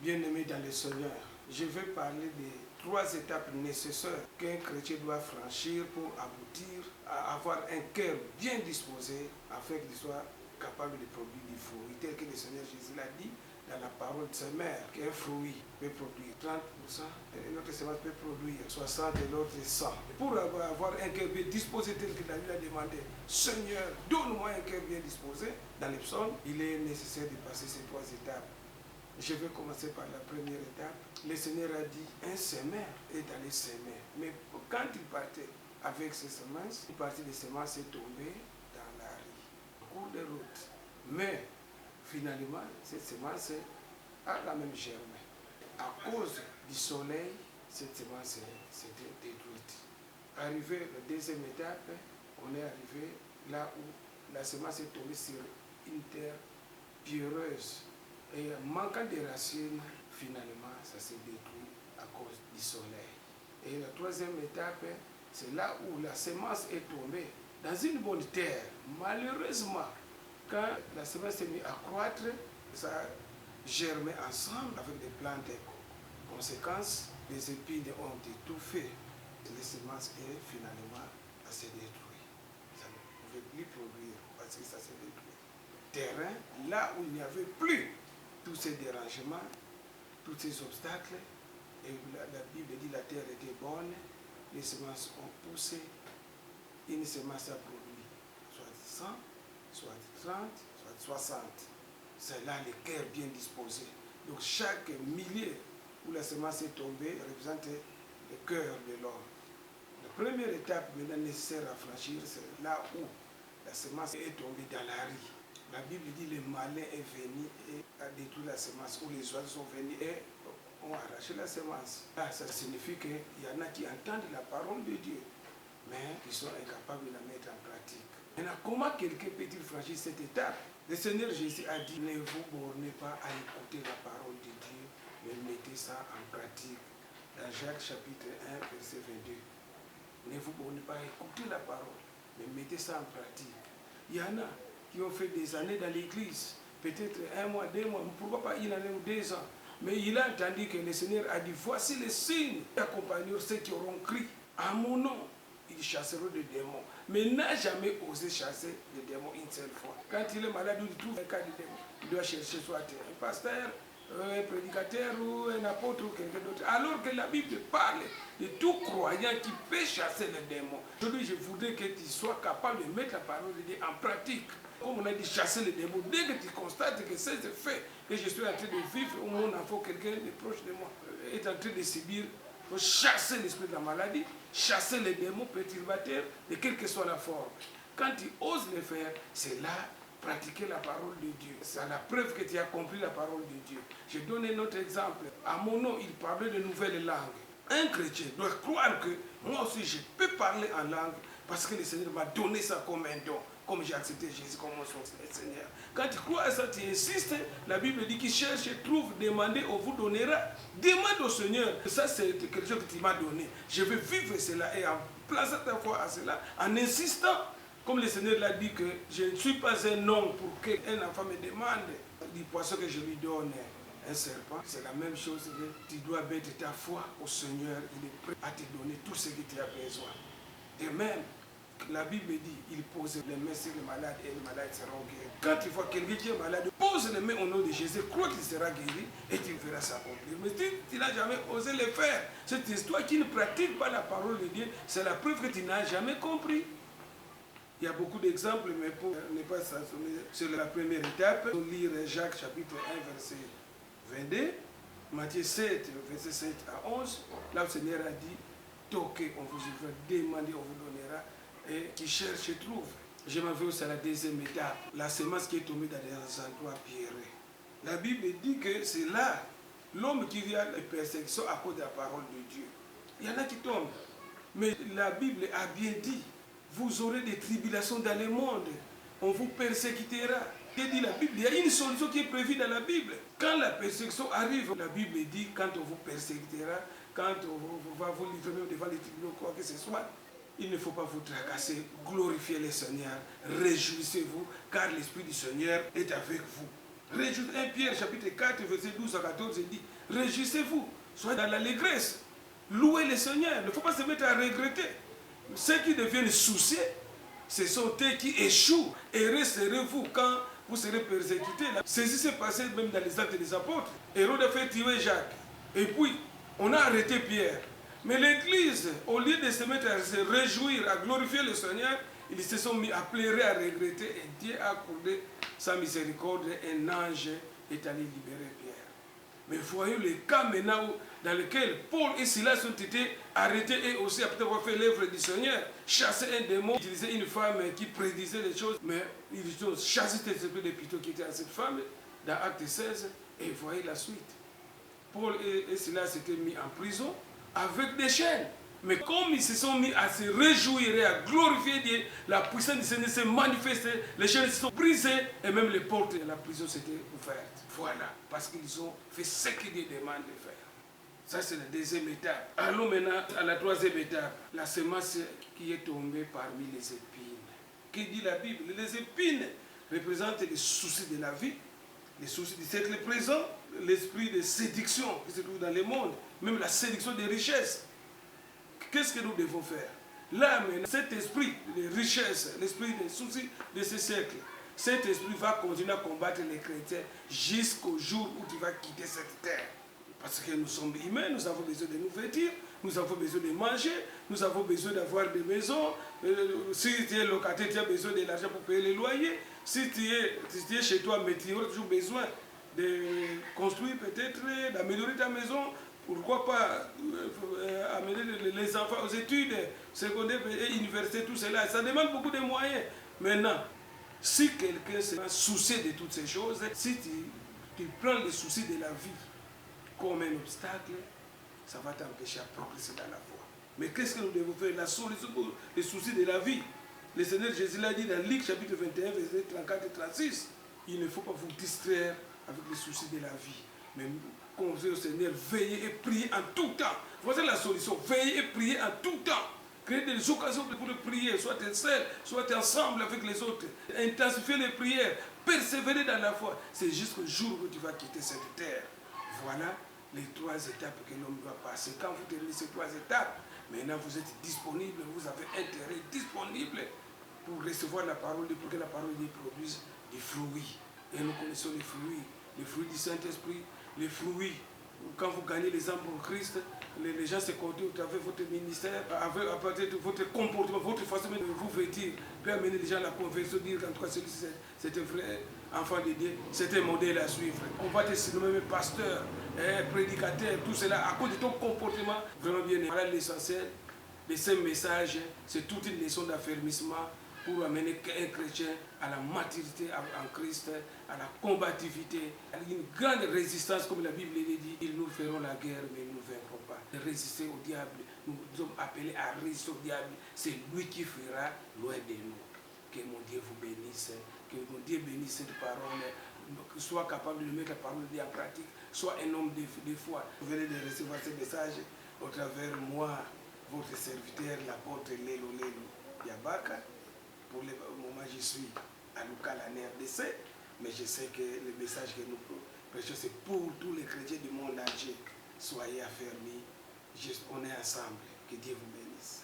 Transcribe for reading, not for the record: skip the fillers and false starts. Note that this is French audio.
Bien-aimés dans le Seigneur, je vais parler des 3 étapes nécessaires qu'un chrétien doit franchir pour aboutir à avoir un cœur bien disposé afin qu'il soit capable de produire du fruit, tel que le Seigneur Jésus l'a dit dans la parole de sa mère, qu'un fruit peut produire 30%, et l'autre semence peut produire 60 et l'autre 100. Et pour avoir un cœur bien disposé tel que David a demandé, Seigneur, donne-moi un cœur bien disposé, dans les psaumes, il est nécessaire de passer ces 3 étapes. Je vais commencer par la première étape. Le Seigneur a dit, un semeur est allé semer. Mais quand il partait avec ses semences, une partie des semences est tombée dans la rue, au cours de route. Mais finalement, cette semence a quand même germé. À cause du soleil, cette semence s'était détruite. Arrivé à la deuxième étape, on est arrivé là où la semence est tombée sur une terre pierreuse. Et manquant de racines, finalement, ça s'est détruit à cause du soleil. Et la troisième étape, c'est là où la semence est tombée dans une bonne terre. Malheureusement, quand la semence s'est mise à croître, ça a germé ensemble avec des plantes. Conséquence, les épines ont étouffé les semences et finalement, ça s'est détruit. Ça ne pouvait plus produire parce que ça s'est détruit. Terrain, là où il n'y avait plus tous ces dérangements, tous ces obstacles, et la Bible dit que la terre était bonne, les semences ont poussé, une semence a produit soit 100, soit 30, soit 60. C'est là le cœur bien disposé. Donc chaque millier où la semence est tombée représente le cœur de l'homme. La première étape maintenant nécessaire à franchir, c'est là où la semence est tombée dans la rue. La Bible dit que le malin est venu et a détruit la semence, ou les oiseaux sont venus et ont arraché la semence. Là, ça signifie qu'il y en a qui entendent la parole de Dieu, mais qui sont incapables de la mettre en pratique. Maintenant, comment quelqu'un peut-il franchir cette étape? Le Seigneur Jésus a dit, ne vous bornez pas à écouter la parole de Dieu, mais mettez ça en pratique. Dans Jacques chapitre 1, verset 22. Ne vous bornez pas à écouter la parole, mais mettez ça en pratique. Il y en a qui ont fait des années dans l'église, peut-être 1 mois, 2 mois, pourquoi pas 1 année ou 2 ans. Mais il a entendu que le Seigneur a dit, voici les signes qui accompagneront ceux qui auront crié à mon nom. Ils chasseront des démons. Mais n'a jamais osé chasser des démons une seule fois. Quand il est malade ou il trouve un cas de démon, il doit chercher soit un pasteur, un prédicateur ou un apôtre ou quelqu'un d'autre. Alors que la Bible parle de tout croyant qui peut chasser les démons. Aujourd'hui, je voudrais que tu sois capable de mettre la parole de Dieu en pratique. Comme on a dit, chasser les démons. Dès que tu constates que c'est fait, que je suis en train de vivre, ou mon enfant, quelqu'un de proche de moi, est en train de subir, il faut chasser l'esprit de la maladie, chasser les démons perturbateurs, de quelle que soit la forme. Quand tu oses le faire, c'est là pratiquer la parole de Dieu. C'est la preuve que tu as compris la parole de Dieu. Je donne un autre exemple. À mon nom, il parlait de nouvelles langues. Un chrétien doit croire que moi aussi je peux parler en langue parce que le Seigneur m'a donné ça comme un don, comme j'ai accepté Jésus comme mon Seigneur. Quand tu crois à ça, tu insistes. La Bible dit qu'il cherche, trouve, demandez, on vous donnera. Demande au Seigneur. Ça, c'est quelque chose que tu m'as donné. Je veux vivre cela et en plaçant ta foi à cela, en insistant. Comme le Seigneur l'a dit que je ne suis pas un homme pour qu'un enfant me demande du poisson que je lui donne un serpent. C'est la même chose que tu dois mettre ta foi au Seigneur. Il est prêt à te donner tout ce que tu as besoin. De même, la Bible dit, il pose les mains sur les malades et les malades seront guéris. Quand tu vois quelqu'un qui est malade, pose les mains au nom de Jésus, crois qu'il sera guéri et tu verras s'accomplir. Mais si tu n'as jamais osé le faire, cette histoire qui ne pratique pas la parole de Dieu, c'est la preuve que tu n'as jamais compris. Il y a beaucoup d'exemples, mais pour ne pas s'assumer sur la première étape, nous lire Jacques chapitre 1, verset 22, Matthieu 7, verset 7 à 11, là le Seigneur a dit, toquez, on vous ouvrira, demandez, on vous donnera, et qui cherche, trouve. Je m'en vais aussi à la deuxième étape, la semence qui est tombée dans des endroits pierreux. La Bible dit que c'est là l'homme qui vient les persécutions à cause de la parole de Dieu. Il y en a qui tombent, mais la Bible a bien dit, vous aurez des tribulations dans le monde. On vous persécutera. Que dit la Bible? Il y a une solution qui est prévue dans la Bible. Quand la persécution arrive, la Bible dit, quand on vous persécutera, quand on va vous livrer même devant les tribunaux, quoi que ce soit, il ne faut pas vous tracasser. Glorifiez le Seigneur. Réjouissez-vous, car l'Esprit du Seigneur est avec vous. 1 Pierre chapitre 4, verset 12 à 14, il dit, réjouissez-vous, soyez dans l'allégresse, louez le Seigneur. Il ne faut pas se mettre à regretter. Ceux qui deviennent soucieux, ce sont eux qui échouent. Et serez-vous quand vous serez persécutés. Ceci s'est passé même dans les actes des apôtres. Hérode a fait tuer Jacques. Et puis, on a arrêté Pierre. Mais l'Église, au lieu de se mettre à se réjouir, à glorifier le Seigneur, ils se sont mis à pleurer, à regretter. Et Dieu a accordé sa miséricorde. Un ange est allé libérer Pierre. Mais voyons le cas maintenant dans lequel Paul et Silas ont été arrêtés et aussi après avoir fait l'œuvre du Seigneur, chasser un démon, utiliser une femme qui prédisait les choses, mais ils ont chassé cet esprit de pitié qui était à cette femme dans Acte 16 et voyez la suite. Paul et Silas s'étaient mis en prison avec des chaînes. Mais comme ils se sont mis à se réjouir et à glorifier Dieu, la puissance du Seigneur s'est manifestée, les chaînes se sont brisées et même les portes de la prison s'étaient ouvertes. Voilà, parce qu'ils ont fait ce que Dieu demande de faire. Ça, c'est la deuxième étape. Allons maintenant à la troisième étape. La semence qui est tombée parmi les épines. Que dit la Bible? Les épines représentent les soucis de la vie, les soucis du siècle présent, l'esprit de séduction qui se trouve dans le monde, même la séduction des richesses. Qu'est-ce que nous devons faire? Là, maintenant, cet esprit de richesse, l'esprit des soucis de ce siècle, cet esprit va continuer à combattre les chrétiens jusqu'au jour où tu vas quitter cette terre. Parce que nous sommes humains, nous avons besoin de nous vêtir, nous avons besoin de manger, nous avons besoin d'avoir des maisons. Si tu es locataire, tu as besoin de l'argent pour payer les loyers. Si tu es chez toi, mais tu auras toujours besoin de construire peut-être, d'améliorer ta maison. Pourquoi pas amener les enfants aux études secondaires et universitaires, tout cela. Ça demande beaucoup de moyens. Maintenant, si quelqu'un se soucie de toutes ces choses, si tu prends les soucis de la vie comme un obstacle, ça va t'empêcher à progresser dans la foi. Mais qu'est-ce que nous devons faire? La solution pour les soucis de la vie. Le Seigneur Jésus l'a dit dans Luc chapitre 21, verset 34 et 36. Il ne faut pas vous distraire avec les soucis de la vie. Mais confiez au Seigneur, veillez et priez en tout temps. Voici la solution. Veillez et priez en tout temps. Créez des occasions pour prier, soit seul, soit ensemble avec les autres. Intensifiez les prières, persévérez dans la foi. C'est jusqu'au jour où tu vas quitter cette terre. Voilà les trois étapes que l'homme doit passer. Quand vous terminez ces trois étapes, maintenant vous êtes disponible, vous avez intérêt disponible pour recevoir la parole, pour que la parole produise des fruits. Et nous connaissons les fruits du Saint-Esprit, les fruits. Quand vous gagnez les âmes pour Christ, les gens se conduisent à travers votre ministère, à partir de votre comportement, votre façon de vous vêtir, peut amener les gens à la conversion, dire qu'en tout cas celui-ci c'est un vrai enfant de Dieu, c'est un modèle à suivre. On va te surnommer pasteur, prédicateur, tout cela, à cause de ton comportement vraiment bien. Voilà l'essentiel de ce message, c'est toute une leçon d'affermissement pour amener un chrétien à la maturité en Christ, à la combativité, à une grande résistance, comme la Bible le dit. Ils nous feront la guerre, mais nous ne vaincrons pas. De résister au diable, nous sommes appelés à résister au diable. C'est lui qui fuira loin de nous. Que mon Dieu vous bénisse, que mon Dieu bénisse cette parole, soit capable de mettre la parole de Dieu en pratique, soit un homme de foi. Vous venez de recevoir ce message au travers moi, votre serviteur, l'apôtre Lelo Yabaka. Pour le moment, je suis à Lucas, en RDC, mais je sais que le message que nous prêchons, c'est pour tous les chrétiens du monde entier. Soyez affermis, on est ensemble. Que Dieu vous bénisse.